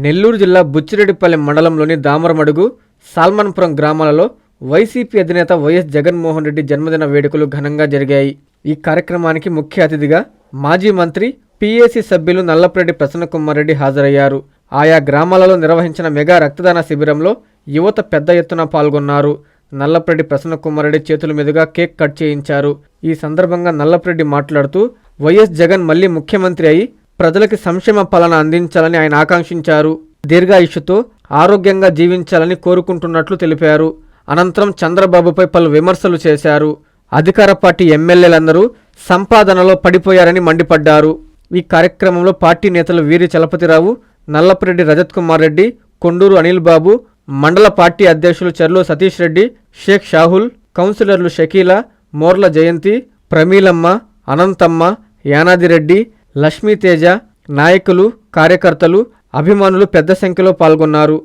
నెల్లూరు జిల్లా బుచ్చిరెడ్డిపల్లి మండలంలోని దామరమడుగు, సాల్మన్పురం గ్రామాలలో వైసీపీ అధినేత వైఎస్ జగన్మోహన్ రెడ్డి జన్మదిన వేడుకలు ఘనంగా జరిగాయి. ఈ కార్యక్రమానికి ముఖ్య అతిథిగా మాజీ మంత్రి, పీఏసీ సభ్యులు నల్లపరెడ్డి ప్రసన్నకుమార్ రెడ్డి హాజరయ్యారు. ఆయా గ్రామాలలో నిర్వహించిన మెగా రక్తదాన శిబిరంలో యువత పెద్ద ఎత్తున పాల్గొన్నారు. నల్లపరెడ్డి ప్రసన్నకుమార్ రెడ్డి చేతుల మీదుగా కేక్ కట్ చేయించారు. ఈ సందర్భంగా నల్లపరెడ్డి మాట్లాడుతూ వైఎస్ జగన్ మళ్లీ ముఖ్యమంత్రి అయి ప్రజలకి సంక్షేమ పాలన అందించాలని ఆయన ఆకాంక్షించారు. దీర్ఘాయుష్యుతో ఆరోగ్యంగా జీవించాలని కోరుకుంటున్నట్లు తెలిపారు. అనంతరం చంద్రబాబుపై పలు విమర్శలు చేశారు. అధికార పార్టీ ఎమ్మెల్యేలందరూ సంపాదనలో పడిపోయారని మండిపడ్డారు. ఈ కార్యక్రమంలో పార్టీ నేతలు వీరి చలపతిరావు, నల్లపరెడ్డి రజత్ కుమార్ రెడ్డి, కొండూరు అనిల్ బాబు, మండల పార్టీ అధ్యక్షులు చర్లు సతీష్ రెడ్డి, షేక్ షాహుల్, కౌన్సిలర్లు షకీలా, మోర్ల జయంతి, ప్రమీలమ్మ, అనంతమ్మ, యానాదిరెడ్డి, లక్ష్మీతేజ, నాయకులు, కార్యకర్తలు, అభిమానులు పెద్ద సంఖ్యలో పాల్గొన్నారు.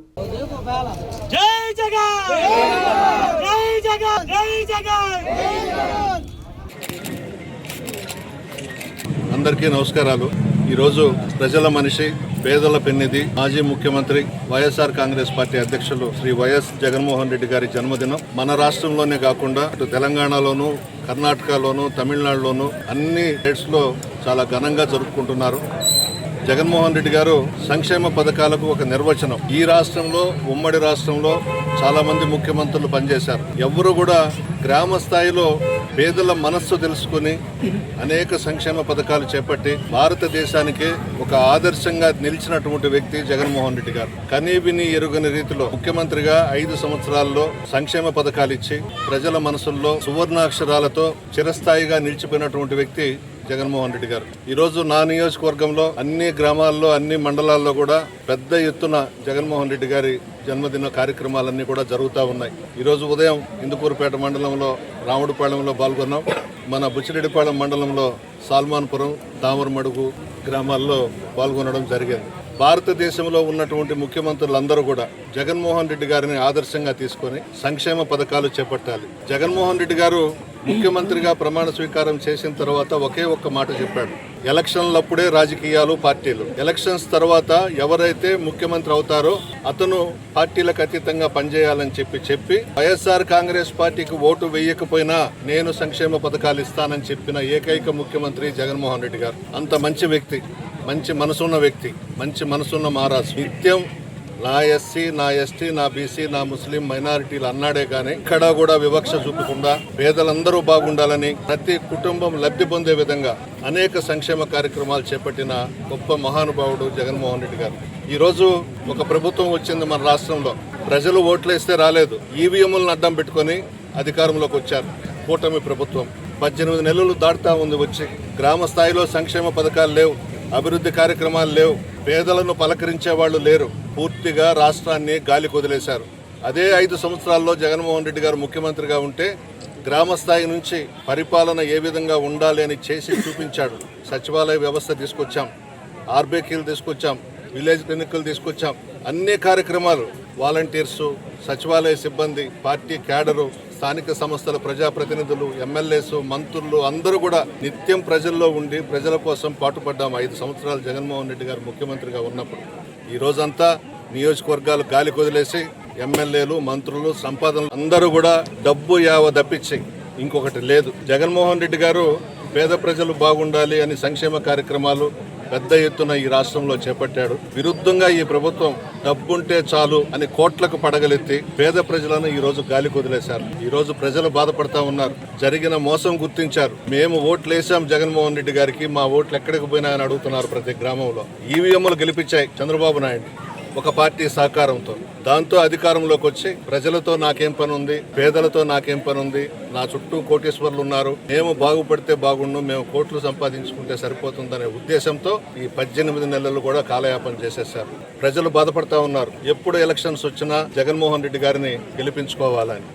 అందరికీ నమస్కారాలు. ఈరోజు ప్రజల మనిషి, పేదల పెన్నిధి, మాజీ ముఖ్యమంత్రి, వైఎస్ఆర్ కాంగ్రెస్ పార్టీ అధ్యక్షులు శ్రీ వైఎస్ జగన్మోహన్ రెడ్డి గారి జన్మదినం మన రాష్ట్రంలోనే కాకుండా అటు తెలంగాణలోను, కర్ణాటకలోను, తమిళనాడులోను అన్ని స్టేట్స్లో చాలా ఘనంగా జరుపుకుంటున్నారు. జగన్మోహన్ రెడ్డి గారు సంక్షేమ పథకాలకు ఒక నిర్వచనం. ఈ రాష్ట్రంలో, ఉమ్మడి రాష్ట్రంలో చాలా మంది ముఖ్యమంత్రులు పనిచేశారు. ఎవరు కూడా గ్రామ స్థాయిలో పేదల మనస్సు తెలుసుకుని అనేక సంక్షేమ పథకాలు చేపట్టి భారతదేశానికి ఒక ఆదర్శంగా నిలిచినటువంటి వ్యక్తి జగన్మోహన్ రెడ్డి గారు. కనీవిని ఎరుగని రీతిలో ముఖ్యమంత్రిగా 5 సంవత్సరాల్లో సంక్షేమ పథకాలు ఇచ్చి ప్రజల మనసుల్లో సువర్ణాక్షరాలతో చిరస్థాయిగా నిలిచిపోయినటువంటి వ్యక్తి జగన్మోహన్ రెడ్డి గారు. ఈరోజు నా నియోజకవర్గంలో అన్ని గ్రామాల్లో, అన్ని మండలాల్లో కూడా పెద్ద ఎత్తున జగన్మోహన్ రెడ్డి గారి జన్మదిన కార్యక్రమాలన్నీ కూడా జరుగుతూ ఉన్నాయి. ఈరోజు ఉదయం ఇందుకూరుపేట మండలంలో రాముడిపాళెంలో పాల్గొన్నాం. మన బుచ్చిరెడ్డిపాళెం మండలంలో సాల్మాన్పురం, దామరమడుగు గ్రామాల్లో పాల్గొనడం జరిగింది. భారతదేశంలో ఉన్నటువంటి ముఖ్యమంత్రులందరూ కూడా జగన్మోహన్ రెడ్డి గారిని ఆదర్శంగా తీసుకొని సంక్షేమ పథకాలు చేపట్టాలి. జగన్మోహన్ రెడ్డి గారు ముఖ్యమంత్రిగా ప్రమాణ స్వీకారం చేసిన తర్వాత ఒకే ఒక్క మాట చెప్పాడు: ఎలక్షన్లప్పుడే రాజకీయాలు, పార్టీలు. ఎలక్షన్స్ తర్వాత ఎవరైతే ముఖ్యమంత్రి అవుతారో అతను పార్టీలకు అతీతంగా పనిచేయాలని చెప్పి వైఎస్ఆర్ కాంగ్రెస్ పార్టీకి ఓటు వేయకపోయినా నేను సంక్షేమ పథకాలు ఇస్తానని చెప్పిన ఏకైక ముఖ్యమంత్రి జగన్మోహన్ రెడ్డి గారు. అంత మంచి వ్యక్తి, మంచి మనసున్న వ్యక్తి, మంచి మనసున్న మహారాజు. నిత్యం నా ఎస్సీ, నా ఎస్టీ, నా బీసీ, నా ముస్లిం మైనారిటీలు అన్నాడే కానీ ఇక్కడ కూడా వివక్ష చూపకుండా పేదలందరూ బాగుండాలని, ప్రతి కుటుంబం లబ్ధి పొందే విధంగా అనేక సంక్షేమ కార్యక్రమాలు చేపట్టిన గొప్ప మహానుభావుడు జగన్మోహన్ రెడ్డి గారు. ఈరోజు ఒక ప్రభుత్వం వచ్చింది మన రాష్ట్రంలో. ప్రజలు ఓట్లేస్తే రాలేదు, ఈవీఎంలను అడ్డం పెట్టుకొని అధికారంలోకి వచ్చారు. కూటమి ప్రభుత్వం 18 నెలలు దాటుతా ఉంది వచ్చి. గ్రామ స్థాయిలో సంక్షేమ పథకాలు లేవు, అభివృద్ధి కార్యక్రమాలు లేవు, పేదలను పలకరించే వాళ్ళు లేరు. పూర్తిగా రాష్ట్రాన్ని గాలి కొదిలేశారు. అదే 5 సంవత్సరాల్లో జగన్మోహన్ రెడ్డి గారు ముఖ్యమంత్రిగా ఉంటే గ్రామ స్థాయి నుంచి పరిపాలన ఏ విధంగా ఉండాలి అని చేసి చూపించాడు. సచివాలయ వ్యవస్థ తీసుకొచ్చాం, ఆర్బీకేలు తీసుకొచ్చాం, విలేజ్ క్లినిక్లు తీసుకొచ్చాం. అన్ని కార్యక్రమాలు వాలంటీర్సు, సచివాలయ సిబ్బంది, పార్టీ క్యాడరు, స్థానిక సంస్థల ప్రజాప్రతినిధులు, ఎమ్మెల్యేస్, మంత్రులు అందరూ కూడా నిత్యం ప్రజల్లో ఉండి ప్రజల కోసం పాటుపడ్డాం 5 సంవత్సరాలు జగన్మోహన్ రెడ్డి గారు ముఖ్యమంత్రిగా ఉన్నప్పుడు. ఈ రోజంతా నియోజకవర్గాలు గాలి కొదిలేసి ఎమ్మెల్యేలు, మంత్రులు, సంపాదనలు అందరూ కూడా డబ్బు యావ దప్పించి ఇంకొకటి లేదు. జగన్మోహన్ రెడ్డి గారు పేద ప్రజలు బాగుండాలి అని సంక్షేమ కార్యక్రమాలు పెద్ద ఎత్తున ఈ రాష్ట్రంలో చేపట్టాడు. విరుద్ధంగా ఈ ప్రభుత్వం డబ్బుంటే చాలు అని కోట్లకు పడగలెత్తి పేద ప్రజలను ఈ రోజు గాలి కొదిలేశారు. ఈ రోజు ప్రజలు బాధపడతా ఉన్నారు. జరిగిన మోసం గుర్తించారు. మేము ఓట్లు వేసాం జగన్మోహన్ రెడ్డి గారికి, మా ఓట్లు ఎక్కడికి పోయినాయని అడుగుతున్నారు ప్రతి గ్రామంలో. ఈవీఎంలు గెలిపించాయి చంద్రబాబు నాయుడు ఒక పార్టీ సహకారంతో. దాంతో అధికారంలోకి వచ్చి ప్రజలతో నాకేం పని ఉంది, పేదలతో నాకేం పని ఉంది, నా చుట్టూ కోటీశ్వర్లు ఉన్నారు, మేము బాగుపడితే బాగుండు, మేము కోట్లు సంపాదించుకుంటే సరిపోతుందనే ఉద్దేశంతో ఈ 18 నెలలు కూడా కాలయాపన చేసేశారు. ప్రజలు బాధపడతా ఉన్నారు. ఎప్పుడు ఎలక్షన్స్ వచ్చినా జగన్మోహన్ రెడ్డి గారిని గెలిపించుకోవాలని.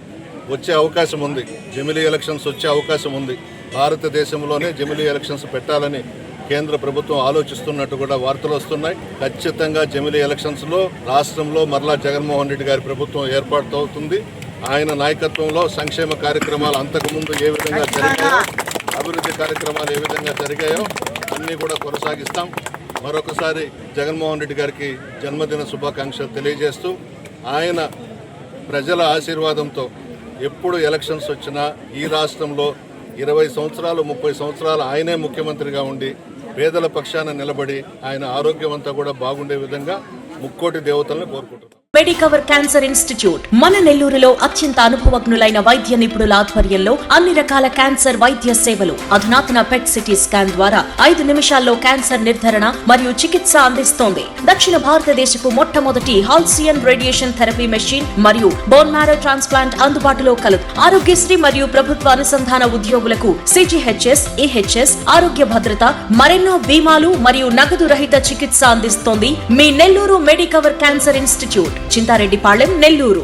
వచ్చే అవకాశం ఉంది, జమిలీ ఎలక్షన్స్ వచ్చే అవకాశం ఉంది. భారతదేశంలోనే జమిలీ ఎలక్షన్స్ పెట్టాలని కేంద్ర ప్రభుత్వం ఆలోచిస్తున్నట్టు కూడా వార్తలు వస్తున్నాయి. ఖచ్చితంగా జమిలీ ఎలక్షన్స్ లో రాష్ట్రంలో మరలా జగన్మోహన్ రెడ్డి గారి ప్రభుత్వం ఏర్పాటవుతుంది. ఆయన నాయకత్వంలో సంక్షేమ కార్యక్రమాలు అంతకుముందు ఏ విధంగా జరిగాయో, అభివృద్ధి కార్యక్రమాలు ఏ విధంగా జరిగాయో అన్నీ కూడా కొనసాగిస్తాం. మరొకసారి జగన్మోహన్ రెడ్డి గారికి జన్మదిన శుభాకాంక్షలు తెలియజేస్తూ ఆయన ప్రజల ఆశీర్వాదంతో ఎప్పుడు ఎలక్షన్స్ వచ్చినా ఈ రాష్ట్రంలో 20 సంవత్సరాలు 30 సంవత్సరాలు ఆయనే ముఖ్యమంత్రిగా ఉండి పేదల పక్షాన నిలబడి ఆయన ఆరోగ్యం అంతా కూడా బాగుండే విధంగా ముక్కోటి దేవతలను కోరుకుంటున్నాం. మెడికవర్ క్యాన్సర్ ఇన్స్టిట్యూట్ మన నెల్లూరులో అత్యంత అనుభవజ్ఞులైన వైద్య నిపుణుల ఆధ్వర్యంలో అన్ని రకాల క్యాన్సర్ వైద్య సేవలు. అధునాతన పెట్ సిటీ స్కాన్ ద్వారా 5 నిమిషాల్లో క్యాన్సర్ నిర్ధారణ మరియు చికిత్స అందిస్తోంది. దక్షిణ భారతదేశపు మొట్టమొదటి హాల్సియన్ రేడియేషన్ థెరపీ మెషిన్ మరియు బోన్ మ్యారో ట్రాన్స్ప్లాంట్ అందుబాటులో కలదు. ఆరోగ్యశ్రీ మరియు ప్రభుత్వ అనుసంధాన ఉద్యోగులకు సిజిహెచ్ఎస్, ఈహెచ్ఎస్, ఆరోగ్య భద్రత, మరెన్నో బీమాలు మరియు నగదు రహిత చికిత్స అందిస్తోంది మీ Nellore Medicover cancer institute, Chintareddypalem, Nellore.